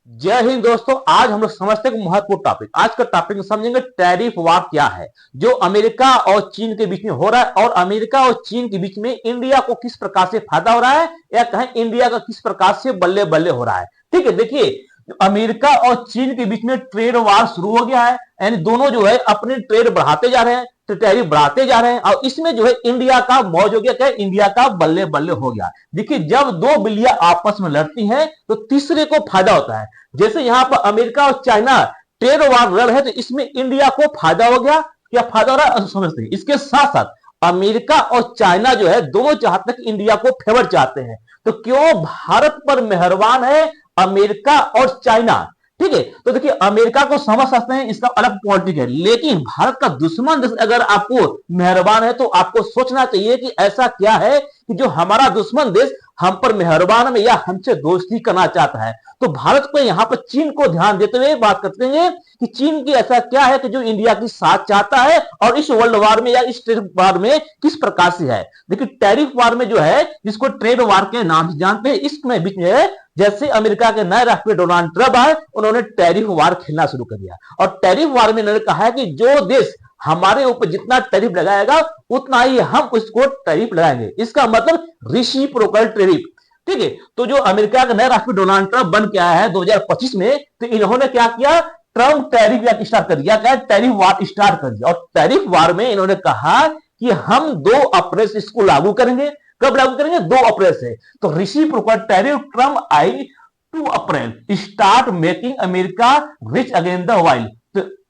जय हिंद दोस्तों। आज हम लोग समझते हैं महत्वपूर्ण टॉपिक। आज का टॉपिक में समझेंगे टैरिफ वार क्या है जो अमेरिका और चीन के बीच में हो रहा है, और अमेरिका और चीन के बीच में इंडिया को किस प्रकार से फायदा हो रहा है, या कहें इंडिया का किस प्रकार से बल्ले बल्ले हो रहा है। ठीक है, देखिए अमेरिका और चीन के बीच में ट्रेड वार शुरू हो गया है। यानी दोनों जो है अपने ट्रेड बढ़ाते जा रहे हैं, तो टैरिफ बढ़ाते जा रहे हैं, और इसमें जो है इंडिया का मौज हो गया, क्या इंडिया का बल्ले बल्ले हो गया। देखिए जब दो बिल्लियां आपस में लड़ती हैं तो तीसरे को फायदा होता है। जैसे यहां पर अमेरिका और चाइना ट्रेड वार लड़ रहे हैं, तो इसमें इंडिया को फायदा हो गया। क्या फायदा हो रहा है समझते हैं। इसके साथ साथ अमेरिका और चाइना जो है दोनों चाहते हैं कि इंडिया को फेवर चाहते हैं। तो क्यों भारत पर मेहरबान है अमेरिका और चाइना। ठीक है, तो देखिए अमेरिका को समझ सकते हैं, इसका अलग पॉलिटिक है, लेकिन भारत का दुश्मन देश अगर आपको मेहरबान है तो आपको सोचना चाहिए कि ऐसा क्या है कि जो हमारा दुश्मन देश हम पर मेहरबान है या हमसे दोस्ती करना चाहता है। तो भारत को यहां पर चीन को ध्यान देते हुए बात करते हैं कि चीन की ऐसा क्या है कि जो इंडिया की साथ चाहता है, और इस वर्ल्ड वार में या इस ट्रेड वार में किस प्रकार से है। देखिए टैरिफ वार में जो है, जिसको ट्रेड वार के नाम से जानते हैं, इसमें बीच में जैसे अमेरिका के नए राष्ट्रपति डोनाल्ड ट्रंप आए, उन्होंने टैरिफ वार खेलना शुरू कर दिया। और टैरिफ वार में उन्होंने कहा है कि जो देश हमारे ऊपर जितना टैरिफ लगाएगा उतना ही हम उसको टैरिफ लगाएंगे। इसका मतलब रेसिप्रोकल टैरिफ। ठीक है, तो जो अमेरिका का नया राष्ट्रपति डोनाल्ड ट्रंप बन के आया है 2025 में, तो इन्होंने क्या किया, ट्रंप टैरिफ स्टार्ट कर दिया, क्या टैरिफ वार स्टार्ट कर दिया। और टैरिफ वार में इन्होंने कहा कि हम 2 अप्रैल से इसको लागू करेंगे। कब लागू करेंगे? 2 अप्रैल से। तो reciprocal tariff Trump I 2 April start making America rich again the world.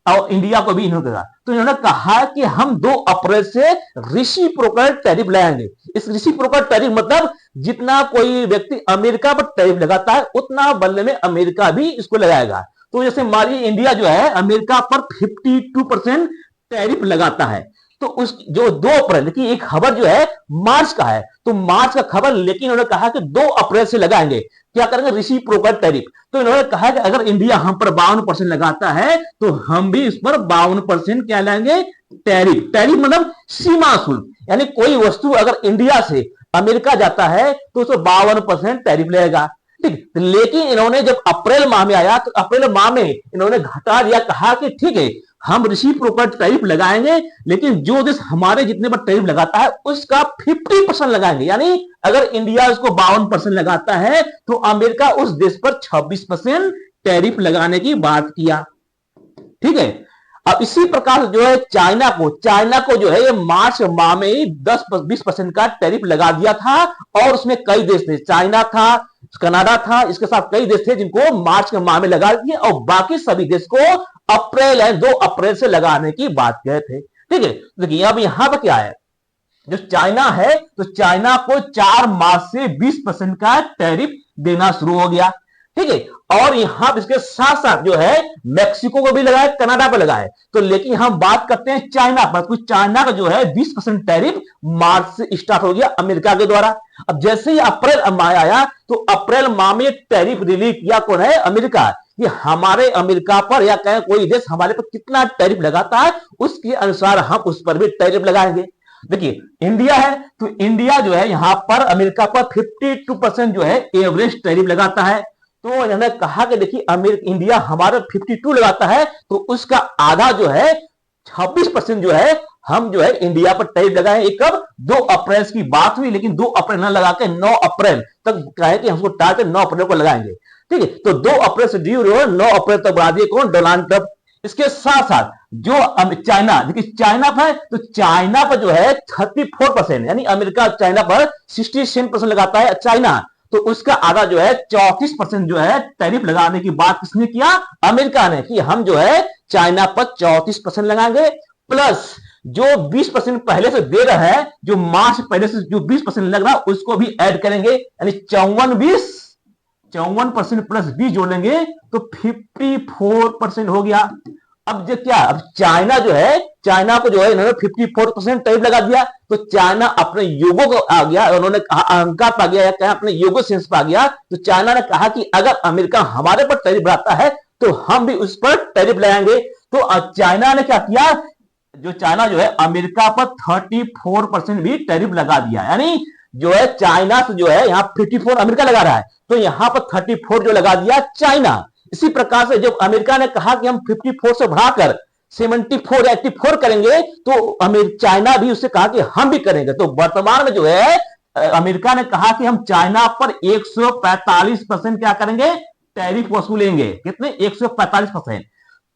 और इंडिया को भी इन्होंने कहा, तो इन्होंने कहा कि हम 2 अप्रैल से रेसिप्रोकल टैरिफ लगाएंगे। इस रेसिप्रोकल टैरिफ मतलब जितना कोई व्यक्ति अमेरिका पर टैरिफ लगाता है उतना बदले में अमेरिका भी इसको लगाएगा। तो जैसे मानिए इंडिया जो है अमेरिका पर 52% टैरिफ लगाता है, तो उस जो 2 अप्रैल की एक खबर जो है मार्च का है, तो मार्च का खबर, लेकिन उन्होंने कहा कि 2 अप्रैल से लगाएंगे। क्या करेंगे? Reciprocal tariff. तो इन्होंने कहा कि अगर इंडिया हम पर 52% लगाता है तो हम भी इस पर 52% क्या लाएंगे? टैरिफ। टैरिफ मतलब सीमा शुल्क, यानी कोई वस्तु अगर इंडिया से अमेरिका जाता है तो उस पर 52% टैरिफ लगेगा। ठीक, लेकिन इन्होंने जब अप्रैल माह में आया तो अप्रैल माह में इन्होंने घटा दिया, कहा कि ठीक है हम रेसिप्रोकल टैरिफ लगाएंगे, लेकिन जो देश हमारे जितने पर टैरिफ लगाता है उसका 50% लगाएंगे। यानी अगर इंडिया उसको 52% लगाता है तो अमेरिका उस देश पर 26% टैरिफ लगाने की बात किया। ठीक है, अब इसी प्रकार जो है चाइना को जो है ये मार्च माह में ही 10-20% का टैरिफ लगा दिया था। और उसमें कई देश थे, चाइना था, कनाडा था, इसके साथ कई देश थे जिनको मार्च के माह में लगा दिए, और बाकी सभी देश को अप्रैल है 2 अप्रैल से लगाने की बात कहे थे। ठीक है, देखिए अब यहां पर क्या है, जो चाइना है तो चाइना को 4 मार्च से 20% का टैरिफ देना शुरू हो गया। ठीक है, और यहां इसके साथ साथ जो है मेक्सिको को भी लगाए, कनाडा पर लगाए। तो लेकिन हम बात करते हैं चाइना पर, तो चाइना का जो है 20% टैरिफ मार्च से स्टार्ट हो गया अमेरिका के द्वारा। अब जैसे ही अप्रैल माह आया तो अप्रैल माह में टैरिफ रिलीज किया कौन है? अमेरिका। कि हमारे अमेरिका पर या कहें कोई देश हमारे पर कितना टैरिफ लगाता है उसके अनुसार हम उस पर भी टैरिफ लगाएंगे। देखिए इंडिया है तो इंडिया जो है यहां पर अमेरिका पर 52% जो है एवरेज टैरिफ लगाता है। तो इन्होंने कहा कि देखिए इंडिया हमारे 52 लगाता है तो उसका आधा जो है 26% जो है हम जो है इंडिया पर टैरिफ लगाए। एक कब? 2 अप्रैल की बात हुई, लेकिन 2 अप्रैल न लगा के 9 अप्रैल तक कहे कि हमको टारगेट 9 अप्रैल को लगाएंगे। ठीक है, तो 2 अप्रैल से ड्यू 9 अप्रैल तक बढ़ा दिए कौन? Donald Trump. इसके साथ साथ जो चाइना, देखिए चाइना पर, तो चाइना पर जो है 34%, यानी अमेरिका चाइना पर 67% लगाता है चाइना, तो उसका आधा जो है 34% जो है टैरिफ लगाने की बात किसने किया? अमेरिका ने, कि हम जो है चाइना पर 34% लगाएंगे, प्लस जो 20% पहले से दे रहा है, जो मार्च पहले से जो 20% लग रहा है उसको भी ऐड करेंगे, यानी 54% प्लस 20 जोड़ेंगे तो 54% हो गया। अब जो क्या, अब चाइना जो है, चाइना को जो है इन्होंने 54% टैरिफ लगा दिया, तो चाइना अपने योगों को आ गया, उन्होंने अहंकार पा गया, या अपने योगो सेंस पा गया। तो चाइना ने कहा कि अगर अमेरिका हमारे पर टैरिफ बढ़ाता है तो हम भी उस पर टैरिफ लगाएंगे। तो चाइना ने क्या किया, जो चाइना जो है अमेरिका पर 34% भी टैरिफ लगा दिया। यानी जो है चाइना से जो है यहाँ 54 अमेरिका लगा रहा है, तो यहां पर 34 जो लगा दिया चाइना। इसी प्रकार से जब अमेरिका ने कहा कि हम 54 से बढ़ाकर 74 या 84 करेंगे, तो चाइना भी उससे कहा कि हम भी करेंगे। तो वर्तमान में जो है अमेरिका ने कहा कि हम चाइना पर 145% क्या करेंगे, टैरिफ वसूलेंगे। कितने, 145%।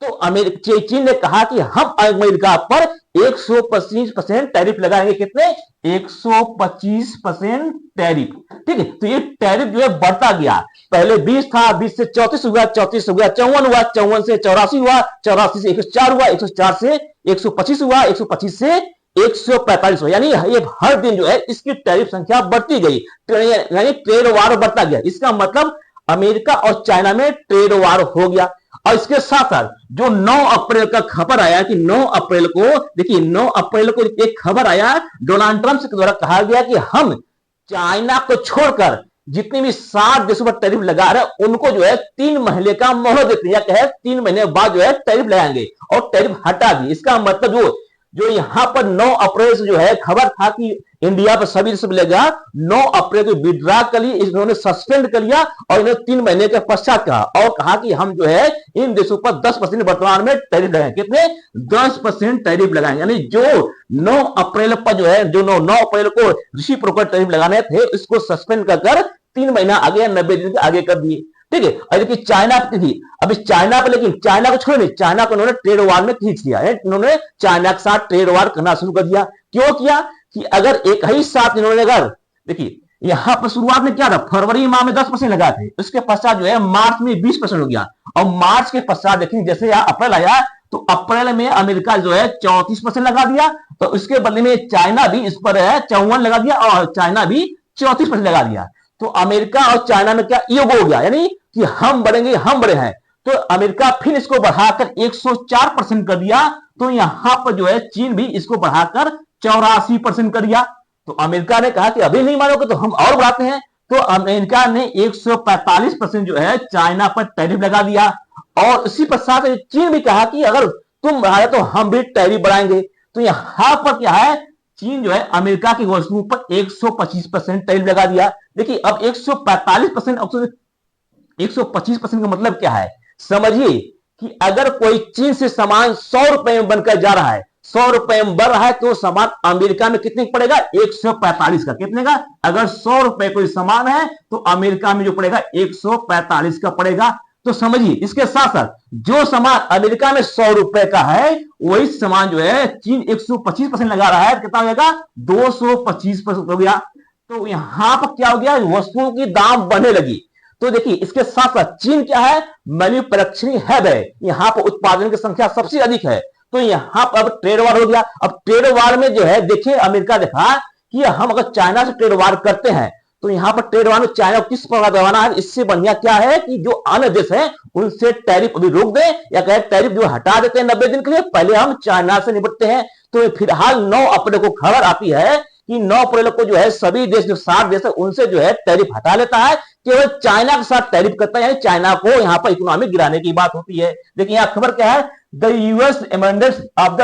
तो चीन ने कहा कि हम अमेरिका पर 125% टैरिफ लगाएंगे। कितने, 125% टैरिफ। ठीक है, तो ये टैरिफ जो है बढ़ता गया। पहले 20 था, 20 से 34 हुआ, 34 से हुआ 54 हुआ, 54 से 84 हुआ, 84 से 104 हुआ, 104 से 125 हुआ, 125 से 145 हुआ। यानी ये हर दिन जो है इसकी टैरिफ संख्या बढ़ती गई, यानी ट्रेड वार बढ़ता गया। इसका मतलब अमेरिका और चाइना में ट्रेड वार हो गया। और इसके साथ साथ जो 9 अप्रैल का खबर आया कि 9 अप्रैल को, देखिए 9 अप्रैल को एक खबर आया, डोनाल्ड ट्रंप के द्वारा कहा गया कि हम चाइना को छोड़कर जितने भी 7 देशों पर टैरिफ लगा रहे उनको जो है 3 महीने का मोहलत देते हैं, क्या है 3 महीने बाद जो है टैरिफ लगाएंगे और टैरिफ हटा दी। इसका मतलब जो यहां पर 9 अप्रैल से जो है खबर था कि इंडिया पर सभी देशों पर लेगा, 9 अप्रैल को विड्रा कर लिया, इन्होंने सस्पेंड कर लिया और इन्होंने 3 महीने के पश्चात कहा और कहा कि हम जो है इन देशों पर 10% वर्तमान में टैरिफ लगाएंगे। कितने, 10% टैरिफ लगाएंगे। यानी जो 9 अप्रैल पर जो है, जो 9 अप्रैल को ऋषि प्रोकर टैरिफ लगाने थे, इसको सस्पेंड कर 3 महीना आगे, 90 दिन के आगे कर दिए। ठीक है, और देखिए चाइना की थी, अब इस चाइना पर, लेकिन चाइना को छोड़ नहीं, चाइना को उन्होंने ट्रेड वार में खींच दिया है। इन्होंने चाइना के साथ ट्रेड वार करना शुरू कर दिया। क्यों किया कि अगर एक ही साथ इन्होंने, अगर देखिए यहां पर शुरुआत में क्या था, फरवरी माह में 10% लगाए थे, उसके पश्चात जो है मार्च में 20% हो गया और मार्च के पश्चात देखिए जैसे यहां अप्रैल आया तो अप्रैल में अमेरिका जो है 34% लगा दिया, तो उसके बदले में चाइना भी इस पर 54 लगा दिया और चाइना भी 34% लगा दिया। तो अमेरिका और चाइना में क्या योग हो गया, यानी कि हम बढ़ेंगे, हम बड़े हैं। तो अमेरिका फिर इसको बढ़ाकर 104% कर दिया। तो यहां पर जो है चीन भी इसको बढ़ाकर 84% कर दिया। तो अमेरिका ने कहा कि अभी नहीं मानोगे तो हम और बढ़ाते हैं। तो अमेरिका ने 145% जो है चाइना पर टैरिफ लगा दिया और इसी पर साथ चीन भी कहा कि अगर तुम बढ़ाए तो हम भी टैरिफ बढ़ाएंगे। तो यहां पर क्या है, चीन जो है अमेरिका की वस्तुओं पर 125% टैरिफ लगा दिया। देखिए अब 145% 125% का मतलब क्या है, समझिए कि अगर कोई चीन से सामान 100 रुपए में बनकर जा रहा है, 100 रुपए में बन रहा है, तो सामान अमेरिका में कितने का पड़ेगा, 145 का। कितने का, अगर 100 रुपए कोई सामान है तो अमेरिका में जो पड़ेगा 145 का पड़ेगा। तो समझिए इसके साथ साथ जो सामान अमेरिका में 100 रुपए का है वही सामान जो है चीन 125% लगा रहा है, कितना हो जाएगा, 225% हो गया। तो यहां पर क्या हो गया, वस्तुओं की दाम बढ़ने लगी। तो देखिए इसके साथ साथ चीन क्या है, मैन्युफैक्चरिंग हब है, यहां पर उत्पादन की संख्या सबसे अधिक है। तो यहां पर अब ट्रेड वार हो गया। अब ट्रेड वार में जो है देखिए अमेरिका देखा कि हम अगर चाइना से ट्रेड वार करते हैं तो यहां पर ट्रेड वार में चाइना को किस प्रकार दबाना है, इससे बढ़िया क्या है कि जो अन्य देश है उनसे टैरिफ अभी रोक दे या कहे टैरिफ जो हटा देते हैं 90 दिन के लिए, पहले हम चाइना से निपटते हैं। तो फिलहाल 9 अप्रैल को खबर आती है कि 9 अप्रैल को जो है सभी देश, जो 7 देश है उनसे जो है टैरिफ हटा लेता है, केवल चाइना के साथ टैरिफ करता है, यानी चाइना को यहां पर इकोनॉमी गिराने की बात होती है। देखिए यहां खबर क्या है, the US amendments of the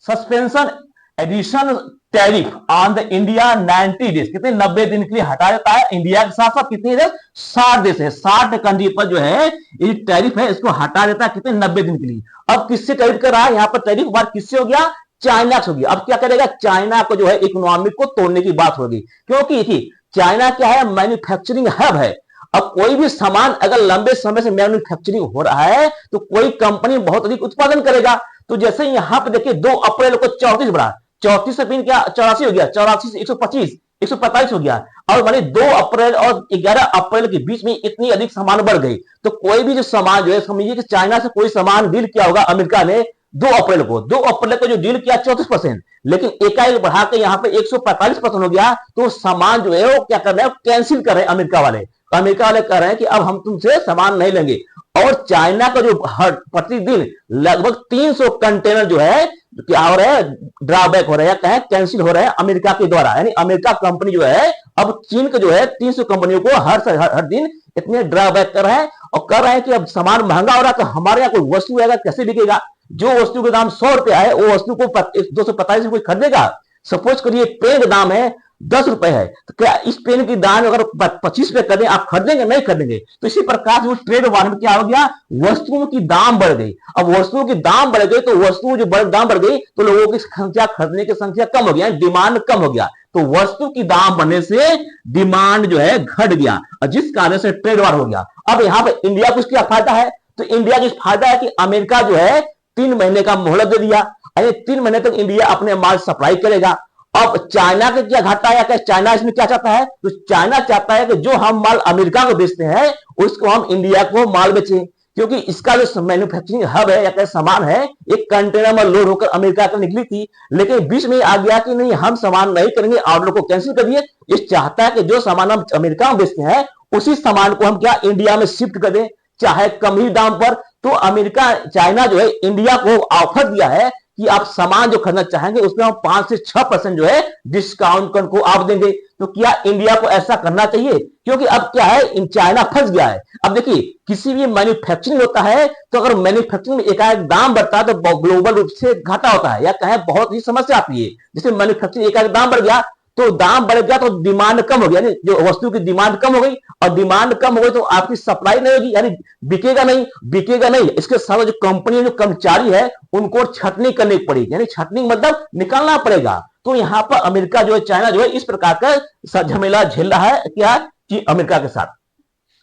suspension addition tariff on the India 90 days, कितने 90 दिन के लिए हटा देता है। इंडिया के साथ साथ कितने देश, 60 देश है, 60 कंट्री पर जो है ये टैरिफ है इसको हटा देता है, कितने 90 दिन के लिए। अब किससे टैरिफ कर रहा है, यहाँ पर टैरिफ बात किससे हो गया, चाइना से होगी। अब क्या करेगा, चाइना को जो है इकोनॉमी को तोड़ने की बात होगी, क्योंकि चाइना क्या है, मैन्युफैक्चरिंग हब है। अब कोई भी सामान अगर लंबे समय से मैन्युफैक्चरिंग हो रहा है तो कोई कंपनी बहुत अधिक उत्पादन करेगा। तो जैसे यहां पे देखिए 2 अप्रैल को 34 बढ़ा, 34 से फिर क्या 84 हो गया, 84 से 125, 145 हो गया। और माने 2 अप्रैल और 11 अप्रैल के बीच में इतनी अधिक सामान बढ़ गई। तो कोई भी जो सामान जो है, समझिए कि चाइना से कोई सामान डील किया होगा अमेरिका ने 2 अप्रैल को जो डील किया 34%, लेकिन एकाएक बढ़ा के यहाँ पे 145% हो गया। तो सामान जो है वो क्या कर रहे हैं, कैंसिल कर रहे हैं अमेरिका वाले। अमेरिका वाले कह रहे हैं कि अब हम तुमसे सामान नहीं लेंगे। और चाइना का जो प्रतिदिन लगभग 300 कंटेनर जो है क्या हो रहा है, ड्रॉबैक हो रहा है, कहें कैंसिल हो रहा है अमेरिका के द्वारा। यानी अमेरिका कंपनी जो है अब चीन के जो है 300 कंपनियों को हर दिन इतने ड्रॉबैक कर रहे हैं और कर रहे हैं कि अब सामान महंगा हो रहा है तो हमारे यहाँ कोई वस्तु आएगा कैसे बिकेगा। जो वस्तु का दाम 100 रुपया है वो वस्तु को 245 रुपये खरीदेगा। सपोज करिए पेन का दाम है 10 रुपए है, तो क्या इस पेन की दाम अगर 25 रुपए कर दें, आप खरीदेंगे? नहीं खरीदेंगे। तो इसी प्रकार से वो ट्रेड वार में क्या हो गया, वस्तुओं की दाम बढ़ गई। अब वस्तुओं की दाम बढ़ गई तो वस्तुओं जो दाम बढ़ गई तो लोगों की संख्या, खरीदने की संख्या कम हो गया, डिमांड कम हो गया। तो वस्तु की दाम बढ़ने से डिमांड जो है घट गया, और जिस कारण से ट्रेड वार हो गया। अब यहाँ पे इंडिया को क्या फायदा है, तो इंडिया को फायदा है कि अमेरिका जो है 3 महीने का मोहलत दे दिया, 3 महीने तक इंडिया अपने माल सप्लाई करेगा। अब चाइना का क्या घाटा है, क्या चाइना इसमें क्या चाहता है, तो चाइना चाहता है कि जो हम माल अमेरिका को बेचते हैं उसको हम इंडिया को माल बेचें, क्योंकि इसका जो मैन्युफैक्चरिंग हब है या क्या सामान है, एक कंटेनर में लोड होकर अमेरिका को निकली थी, लेकिन बीच में आ गया कि नहीं हम सामान नहीं करेंगे, ऑर्डर को कैंसिल कर दिए। ये चाहता है कि जो सामान हम अमेरिका में बेचते हैं उसी सामान को हम क्या इंडिया में शिफ्ट कर दें, चाहे कम ही दाम पर। तो अमेरिका, चाइना जो है इंडिया को ऑफर दिया है कि आप सामान जो खरीदना चाहेंगे उसमें हम 5 से 6% जो है डिस्काउंट को आप देंगे। तो क्या इंडिया को ऐसा करना चाहिए, क्योंकि अब क्या है, चाइना फंस गया है। अब देखिए किसी भी मैन्युफैक्चरिंग होता है तो अगर मैन्युफैक्चरिंग में एकाएक दाम बढ़ता है तो ग्लोबल रूप से घाटा होता है, या कहें बहुत ही समस्या आती है। जैसे मैन्युफैक्चरिंग एकाएक दाम बढ़ गया तो दाम बढ़ गया तो डिमांड कम हो गया, यानी जो वस्तु की डिमांड कम हो गई, और डिमांड कम हो गई तो आपकी सप्लाई नहीं होगी, यानी बिकेगा नहीं, बिकेगा नहीं। इसके साथ जो कंपनी, जो कर्मचारी है उनको छटनी करनी पड़ेगी, यानी छटनी मतलब निकालना पड़ेगा। तो यहाँ पर अमेरिका जो है, चाइना जो है इस प्रकार का झमेला झेल रहा है, क्या कि अमेरिका के साथ।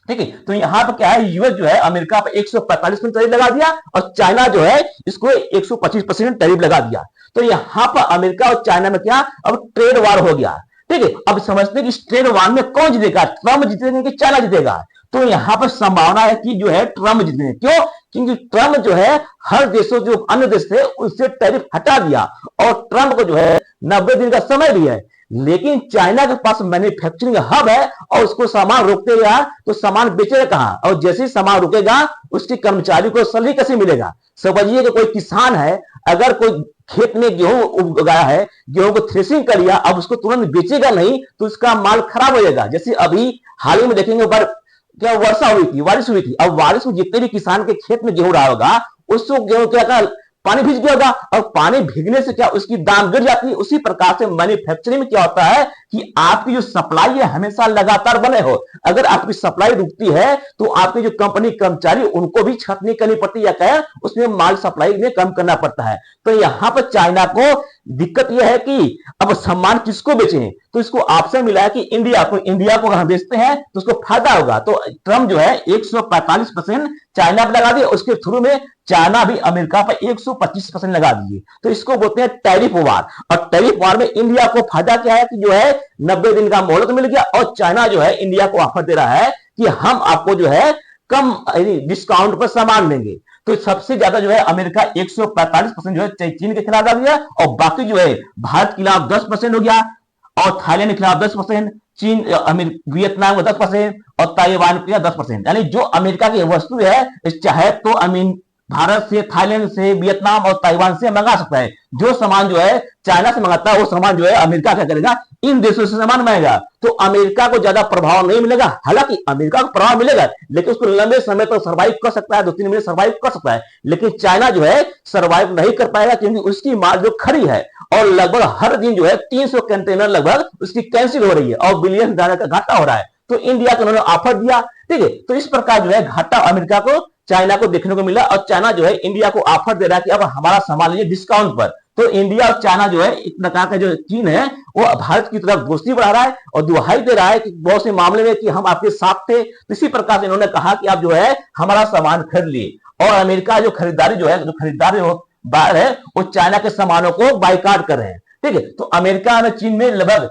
ठीक है, तो यहाँ पर क्या है, यूएस जो है अमेरिका पर 145% टैरिफ लगा दिया, और चाइना जो है इसको 125% टैरिफ लगा दिया। तो यहाँ पर अमेरिका और चाइना में क्या, अब ट्रेड वार हो गया। ठीक है, अब समझते हैं कि इस ट्रेड वार में कौन जीतेगा, ट्रम्प जीतेगा कि चाइना जीतेगा। तो यहाँ पर संभावना है कि जो है ट्रम्प जीतेंगे। क्यों, क्योंकि ट्रम्प जो है हर देशों, जो अन्य देश थे उससे टैरिफ हटा दिया, और ट्रम्प को जो है 90 दिन का समय भी है। लेकिन चाइना के पास मैन्युफैक्चरिंग हब है, और उसको सामान रोकते गया तो सामान बेचेगा कहां, और जैसे ही सामान रुकेगा उसके कर्मचारी को सैलरी कैसे मिलेगा। समझिए कि कोई किसान है, अगर कोई खेत में गेहूं उगाया है, गेहूं को थ्रेसिंग कर लिया, अब उसको तुरंत बेचेगा नहीं तो उसका माल खराब हो जाएगा। जैसे अभी हाल ही में देखेंगे क्या वर्षा हुई थी, बारिश हुई थी, अब बारिश में जितने भी किसान के खेत में गेहूं रहा होगा उसको गेहूं क्या पानी भीग गया होगा, और पानी भीगने से क्या उसकी दाम गिर जाती है। उसी प्रकार से मैन्युफैक्चरिंग में क्या होता है कि आपकी जो सप्लाई है हमेशा लगातार बने हो। अगर आपकी सप्लाई रुकती है तो आपकी जो कंपनी कर्मचारी उनको भी छटनी करनी पड़ती है, या कहें उसमें माल सप्लाई में कम करना पड़ता है। तो यहां पर चाइना को दिक्कत यह है कि अब सामान किसको बेचें, तो इसको ऑप्शन मिला है कि इंडिया को, अगर हम बेचते हैं तो उसको फायदा होगा। तो ट्रम्प जो है 145% चाइना पर लगा दिए, उसके थ्रू में चाइना भी अमेरिका पर 125% लगा दिए। तो इसको बोलते हैं टैरिफ वार। और टैरिफ वार में इंडिया को फायदा क्या है कि जो है 90 दिन का मोहलत मिल गया, और चाइना जो है इंडिया को ऑफर दे रहा है कि हम आपको जो है कम डिस्काउंट पर सामान देंगे। तो सबसे ज्यादा जो है अमेरिका 145% जो है चीन के खिलाफ डाल दिया, और बाकी जो है भारत के खिलाफ 10% हो गया, और थाईलैंड के खिलाफ 10%, चीन, वियतनाम को 10%, और ताइवान के 10%। यानी जो अमेरिका की वस्तु है चाहे तो भारत से, थाईलैंड से, वियतनाम और ताइवान से मंगा सकता है। जो सामान जो है चाइना से मंगाता है वो सामान जो है अमेरिका क्या करेगा, इन देशों से सामान मंगाएगा। तो अमेरिका को ज्यादा प्रभाव नहीं मिलेगा, हालांकि अमेरिका को प्रभाव मिलेगा लेकिन उसको लंबे समय तक सर्वाइव कर सकता है, 2-3 महीने सर्वाइव कर सकता है। लेकिन चाइना जो है सर्वाइव नहीं कर पाएगा, क्योंकि उसकी माल जो खड़ी है, और लगभग हर दिन जो है 300 कंटेनर लगभग उसकी कैंसिल हो रही है, और बिलियन डॉलर का घाटा हो रहा है। तो इंडिया को उन्होंने ऑफर दिया। ठीक है, तो इस प्रकार जो है घाटा अमेरिका को, चाइना को देखने को मिला, और चाइना जो है इंडिया को ऑफर दे रहा है कि अब हमारा सामान लीजिए डिस्काउंट पर। तो इंडिया और चाइना जो है इस प्रकार का, जो चीन है वो भारत की तरफ दोस्ती बढ़ा रहा है और दुहाई दे रहा है कि बहुत से मामले में कि हम आपके साथ थे। तो इसी प्रकार से इन्होंने कहा कि आप जो है हमारा सामान खरीद लिए, और अमेरिका जो खरीदारी जो है, जो खरीदार बाहर है वो चाइना के सामानों को बाइकाट कर रहे हैं। ठीक है, तो अमेरिका में, चीन में लगभग,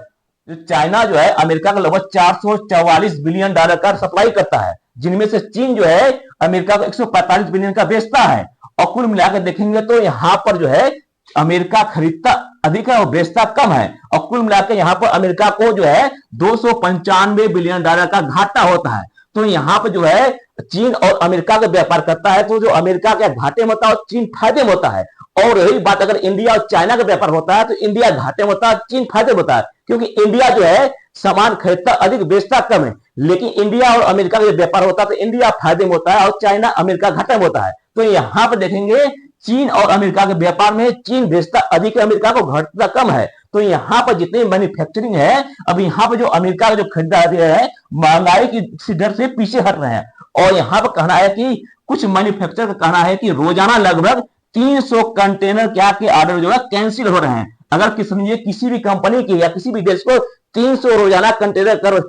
चाइना जो है अमेरिका का लगभग 444 बिलियन डॉलर का सप्लाई करता है, जिनमें से चीन जो है अमेरिका को 145 बिलियन का बेचता है। और कुल मिलाकर देखेंगे तो यहाँ पर जो है अमेरिका खरीदता अधिक है और बेचता कम है, और कुल मिलाकर यहाँ पर अमेरिका को जो है 295 बिलियन डॉलर का घाटा होता है। तो यहाँ पर जो है चीन और अमेरिका का व्यापार करता है, तो जो अमेरिका के घाटे में होता है और चीन फायदे में होता है। और यही बात अगर इंडिया और चाइना का व्यापार होता है तो इंडिया घाटे में होता है, चीन फायदे में होता है, क्योंकि इंडिया जो है सामान खरीदता अधिक बेचता कम है। लेकिन इंडिया और अमेरिका का व्यापार होता है तो इंडिया फायदे में होता है और चाइना अमेरिका घाटे में होता है। तो यहाँ पर देखेंगे चीन और अमेरिका के व्यापार में चीन बेचता अधिक है, अमेरिका को घटता कम है। तो यहाँ पर जितने मैन्युफैक्चरिंग है, अब यहाँ पर जो अमेरिका का जो खरीदारी है महंगाई की दर से पीछे हट रहे हैं। और यहाँ पर कहना है कि कुछ मैन्युफैक्चरर का कहना है कि रोजाना लगभग 300 कंटेनर क्या के ऑर्डर जो है कैंसिल हो रहे हैं। अगर किसी भी कंपनी के या किसी भी देश को 300 रोजाना कंटेनर कर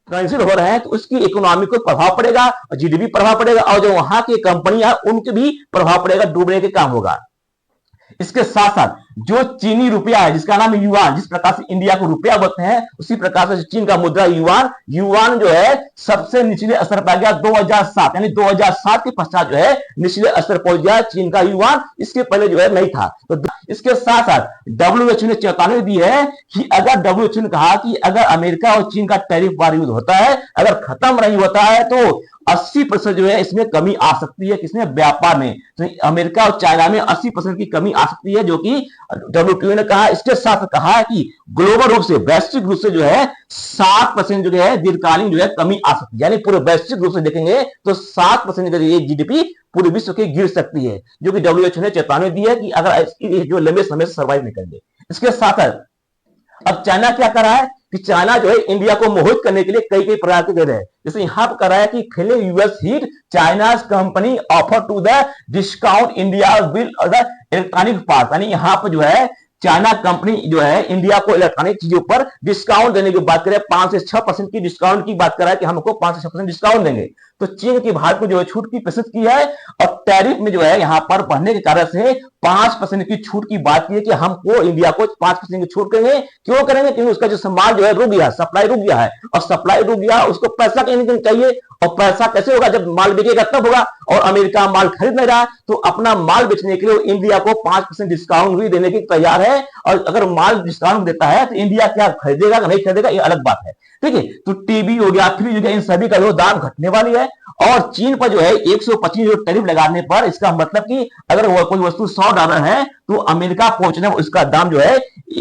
कैंसिल हो रहे हैं तो उसकी इकोनॉमी को प्रभाव पड़ेगा, जीडीपी प्रभाव पड़ेगा, और जो वहां की कंपनियां उनके भी प्रभाव पड़ेगा, डूबने के काम होगा। इसके साथ साथ जो चीनी रुपया है जिसका नाम युआन, जिस प्रकार से इंडिया को रुपया बोलते हैं उसी प्रकार से चीन का मुद्रा युआन, युआन जो है सबसे निचले स्तर पर गया 2007, यानी 2007 के पश्चात जो है निचले स्तर पहुंच गया चीन का युआन, इसके पहले जो है नहीं था। तो इसके साथ साथ डब्ल्यूएचओ ने चेतावनी दी है कि अगर डब्ल्यूएचओ ने कहा कि अगर अमेरिका और चीन का टैरिफ वार युद्ध होता है, अगर खत्म नहीं होता है तो 80% जो है इसमें कमी आ सकती है, किसमें, व्यापार में। तो अमेरिका और चाइना में 80% की कमी आ सकती है, जो कि डब्ल्यूटीओ ने कहा। इसके साथ कहा है कि ग्लोबल रूप से, वैश्विक रूप से जो है 7% जो है दीर्घकालीन जो है कमी आ सकती है, यानी पूरे वैश्विक रूप से देखेंगे तो 7% जीडीपी पूरे विश्व की गिर सकती है, जो कि डब्ल्यूएचओ ने चेतावनी दी है कि अगर जो लंबे समय से सर्वाइव नहीं करेंगे। इसके साथ अब चाइना क्या कर रहा है कि चाइना जो है इंडिया को मोहित करने के लिए कई कई प्रकार के दे रहे हैं। जैसे यहां पर कर रहा है कि खेले US hit China's company offer to the discount India will the electronic part, यानी यहां पर जो है चाइना कंपनी जो है इंडिया को इलेक्ट्रॉनिक चीजों पर डिस्काउंट देने की बात करें, 5 से 6% की डिस्काउंट की बात कर रहा है कि हमको 5 से 6% डिस्काउंट देंगे। तो चीन की भारत को जो है छूट की पेशकश की है, और टैरिफ में जो है यहाँ पर बढ़ने के कारण से 5% की छूट की बात की है कि हमको इंडिया को 5% की छूट करेंगे। क्यों करेंगे? क्योंकि उसका जो सम्मान जो है रुक गया, सप्लाई रुक गया है, और सप्लाई रुक गया, उसको पैसा कहीं ना कहीं चाहिए, और पैसा कैसे होगा? जब माल बिकेगा तब होगा, और अमेरिका माल खरीद नहीं रहा है तो अपना माल बेचने के लिए इंडिया को 5% डिस्काउंट भी देने की तैयार है। और अगर माल डिस्काउंट देता है तो इंडिया क्या खरीदेगा नहीं खरीदेगा ये अलग बात है, ठीक है। तो टीवी हो गया, फ्रिज हो गया, इन सभी का जो दाम घटने वाली है। और चीन पर जो है 125 जो टैरिफ लगाने पर, इसका मतलब कि अगर वो कोई वस्तु $100 है तो अमेरिका पहुंचने में उसका दाम जो है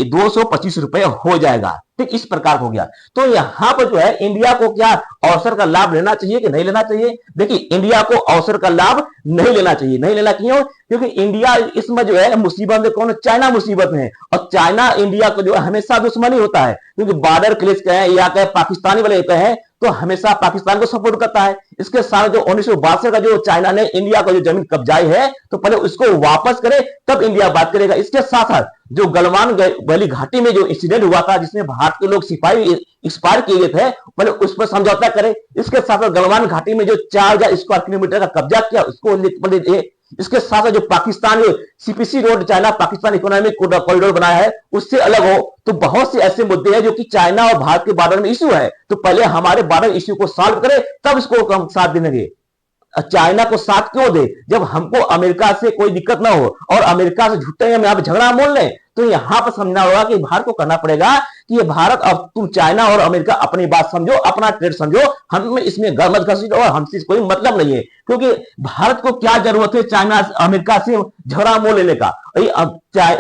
225 रुपए हो जाएगा, ठीक, इस प्रकार हो गया। तो यहां पर जो है इंडिया को क्या अवसर का लाभ लेना चाहिए कि नहीं लेना चाहिए? देखिए, इंडिया को अवसर का लाभ नहीं लेना चाहिए। नहीं लेना क्यों? क्योंकि इंडिया इसमें जो है मुसीबत में कौन? चाइना मुसीबत में है, और चाइना इंडिया को जो है हमेशा दुश्मनी होता है, क्योंकि बॉर्डर क्लेश कहें या कहें पाकिस्तानी वाले कहें तो हमेशा पाकिस्तान को सपोर्ट करता है। इसके साथ जो 1962 का जो चाइना ने इंडिया को जो जमीन कब्जाई है तो पहले उसको वापस करे तब इंडिया बात करेगा। इसके साथ साथ जो गलवान वैली घाटी में जो इंसिडेंट हुआ था जिसमें भारत के लोग सिपाही एक्सपायर किए गए थे, पहले उस पर समझौता करे। इसके साथ साथ गलवान घाटी में जो 4000 स्क्वायर किलोमीटर का कब्जा किया उसको, इसके साथ जो Pakistan CPC road China Pakistan economic corridor बनाया है उससे अलग हो। तो बहुत से ऐसे मुद्दे हैं जो कि चाइना और भारत के बॉर्डर में इश्यू है, तो पहले हमारे बॉर्डर इश्यू को सॉल्व करे तब इसको हम साथ देंगे। चाइना को साथ क्यों दे जब हमको अमेरिका से कोई दिक्कत ना हो, और अमेरिका से झूठे हम यहाँ पे झगड़ा मोल लें? तो यहां पर समझना होगा कि भारत को करना पड़ेगा कि ये भारत, अब तुम चाइना और अमेरिका अपनी बात समझो, अपना ट्रेड समझो, हम इसमें घर मत घसीटो और हमसे कोई मतलब नहीं है। क्योंकि भारत को क्या जरूरत है चाइना अमेरिका से झगड़ा मोल लेने का?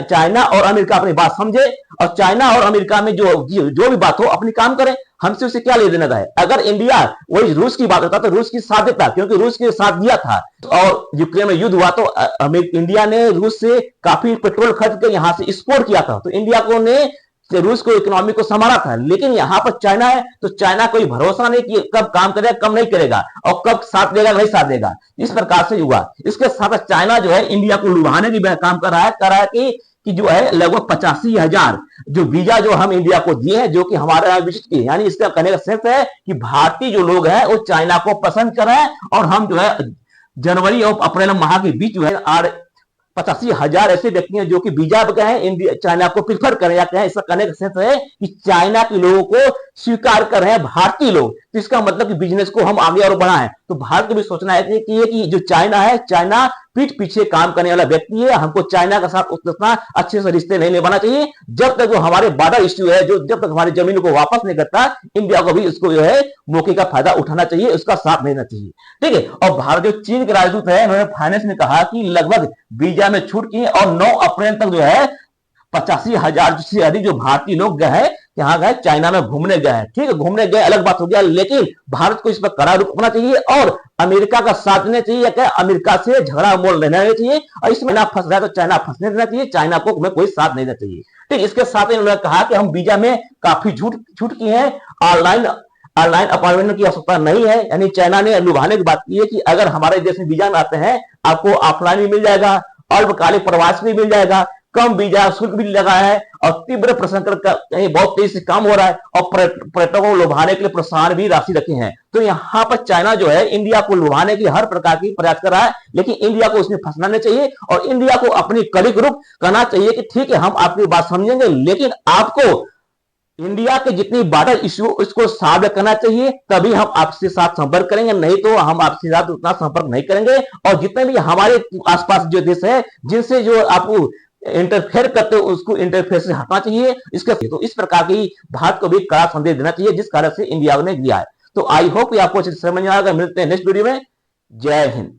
चाइना और अमेरिका अपनी बात समझे, और चाइना और अमेरिका में जो भी बात हो अपनी काम करें, हमसे उसे क्या ले देना है? अगर इंडिया वही रूस की बात होता तो रूस की साथ देता, क्योंकि रूस के साथ दिया था और यूक्रेन में युद्ध हुआ तो इंडिया ने रूस से काफी पेट्रोल खरीद कर यहां से एक्सपोर्ट किया था, तो इंडिया को ने रूस को इकोनॉमी को संभाला था। लेकिन यहां पर चाइना है तो चाइना कोई भरोसा नहीं कि कब काम करेगा कब नहीं करेगा, और कब साथ देगा नहीं साथ देगा, इस प्रकार से हुआ। इसके साथ चाइना जो है इंडिया को लुभाने की काम कर रहा है कि जो है लगभग 85,000 जो वीजा जो हम इंडिया को दिए हैं जो कि हमारे यहाँ विजिट किए, यानी इसका कहने का सेंस है कि भारतीय जो लोग हैं वो चाइना को पसंद कर रहे हैं, और हम जो है जनवरी और अप्रैल माह के बीच जो है 85,000 ऐसे व्यक्ति हैं जो कि वीजा पे गए हैं इंडिया चाइना को प्रीफर करें, या कहें इसका कहने का सेंस है कि चाइना के लोगों को स्वीकार कर रहे हैं भारतीय लोग। तो इसका मतलब कि बिजनेस को हम आगे और बढ़ाएं। तो भारत को भी सोचना है कि जो चाइना है, चाइना पीठ पीछे काम करने वाला व्यक्ति है, हमको चाइना के साथ उतना अच्छे से रिश्ते नहीं निभाना चाहिए। जब तक जो हमारे बॉर्डर इश्यू है, जो जब तक हमारी जमीन को वापस नहीं करता, इंडिया को भी इसको जो है मौके का फायदा उठाना चाहिए, उसका साथ लेना चाहिए, ठीक है। और भारत जो चीन के राजदूत है उन्होंने फाइनेंस में कहा कि लगभग वीजा में छूट की और 9 अप्रैल तक जो है 85,000 से अधिक जो भारतीय लोग गए हैं, यहाँ गए चाइना में घूमने गए हैं। ठीक है, घूमने गए अलग बात हो गया, लेकिन भारत को इस पर कड़ा रुख अपनाना चाहिए और अमेरिका का साथ देना चाहिए। क्या अमेरिका से झगड़ा मोल रहना चाहिए और इसमें ना फंस रहा है तो चाइना फंसने देना चाहिए, चाइना को हमें कोई साथ नहीं देना चाहिए। ठीक, इसके साथ इन्होंने कहा कि हम वीजा में काफी छूट की है, ऑनलाइन ऑनलाइन अपॉइंटमेंट की आवश्यकता नहीं है। यानी चाइना ने लुभाने की बात की है कि अगर हमारे देश में वीजा में आते हैं आपको ऑफलाइन भी मिल जाएगा, अल्पकालिक प्रवास भी मिल जाएगा, कम वीजा शुल्क भी लगा है और तीव्र प्रसंस्करण का बहुत तेजी से काम हो रहा है और पर्यटकों को लुभाने के लिए प्रोत्साहन भी राशि रखी है। तो यहाँ पर चाइना जो है इंडिया को लुभाने की हर प्रकार की प्रयास कर रहा है, लेकिन इंडिया को उसमें फंसना नहीं चाहिए और इंडिया को अपनी कड़ी ग्रुप करना चाहिए कि ठीक है हम आपकी बात समझेंगे, लेकिन आपको इंडिया के जितनी बॉर्डर इश्यू इसको सॉल्व करना चाहिए, तभी हम आपसे साथ संपर्क करेंगे, नहीं तो हम आपसे साथ उतना संपर्क नहीं करेंगे। और जितने भी हमारे आसपास जो देश है जिनसे जो आपको इंटरफेयर करते हो उसको इंटरफेयर से हटना चाहिए। इसके तो इस प्रकार की भारत को भी कड़ा संदेश देना चाहिए जिस कारण से इंडिया ने दिया है। तो आई होप आपको समझ में आएगा। मिलते हैं नेक्स्ट वीडियो में। जय हिंद।